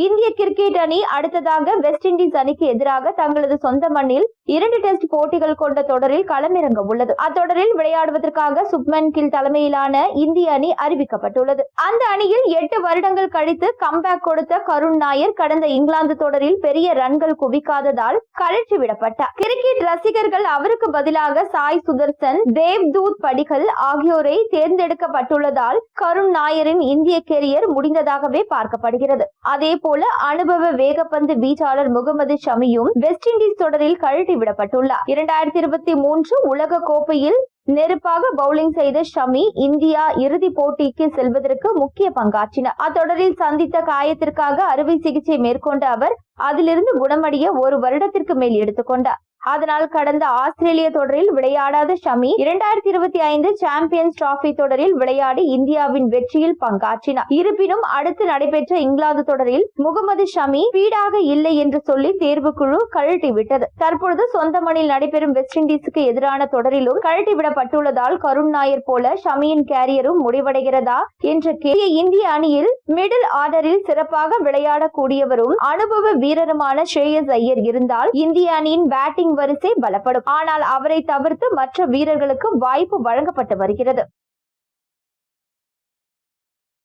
இந்திய கிரிக்கெட் அணி அடுத்ததாக வெஸ்ட் இண்டீஸ் அணிக்கு எதிராக தங்களது சொந்த மண்ணில் 2 டெஸ்ட் போட்டிகள் கொண்ட தொடரில் களமிறங்க உள்ளது. அத்தொடரில் விளையாடுவதற்காக சுப்மன் கில் தலைமையிலான இந்திய அணி அறிவிக்கப்பட்டுள்ளது. அந்த அணியில் 8 வருடங்கள் கழித்து கம்பேக் கொடுத்த கருண் நாயர் கடந்த இங்கிலாந்து தொடரில் பெரிய ரன்கள் குவிக்காததால் கழற்றி விடப்பட்டார். கிரிக்கெட் ரசிகர்கள் அவருக்கு பதிலாக சாய் சுதர்சன், தேவ்தூத் படிகல் ஆகியோரை தேர்ந்தெடுக்கப்பட்டுள்ளதால் கருண் நாயரின் இந்திய கெரியர் முடிந்ததாகவே பார்க்கப்படுகிறது. அதே போல அனுபவ வேகப்பந்து வீச்சாளர் முகமது ஷமியும் வெஸ்ட் இண்டீஸ் தொடரில் கழட்டி விடப்பட்டுள்ளார். 2023 உலக கோப்பையில் நெருப்பாக பவுலிங் செய்த ஷமி இந்தியா இறுதிப் போட்டிக்கு செல்வதற்கு முக்கிய பங்காற்றினார். அத்தொடரில் சந்தித்த காயத்திற்காக அறுவை சிகிச்சை மேற்கொண்ட அவர் அதிலிருந்து குணமடைய 1 வருடத்திற்கு மேல் எடுத்துக்கொண்டார். அதனால் கடந்த ஆஸ்திரேலிய தொடரில் விளையாடாத ஷமி 2025 சாம்பியன்ஸ் டிராபி தொடரில் விளையாடி இந்தியாவின் வெற்றியில் பங்காற்றினார். இருப்பினும் அடுத்து நடைபெற்ற இங்கிலாந்து தொடரில் முகமது ஷமி ஸ்பீடாக இல்லை என்று சொல்லி தேர்வுக்குழு கழட்டிவிட்டது. தற்பொழுது சொந்த மண்ணில் நடைபெறும் வெஸ்ட் இண்டீஸுக்கு எதிரான தொடரிலும் கழட்டிவிடப்பட்டுள்ளதால் கருண் நாயர் போல ஷமியின் கேரியரும் முடிவடைகிறதா என்ற கேள்வி இந்திய அணியில் மிடில் ஆர்டரில் சிறப்பாக விளையாடக்கூடியவரும் அனுபவ வீரருமான ஸ்ரேயஸ் ஐயர் இருந்தால் இந்திய அணியின் பேட்டிங் வரிசை பலப்படும். ஆனால் அவரை தவிர்த்து மற்ற வீரர்களுக்கு வாய்ப்பு வழங்கப்பட்டு வருகிறது.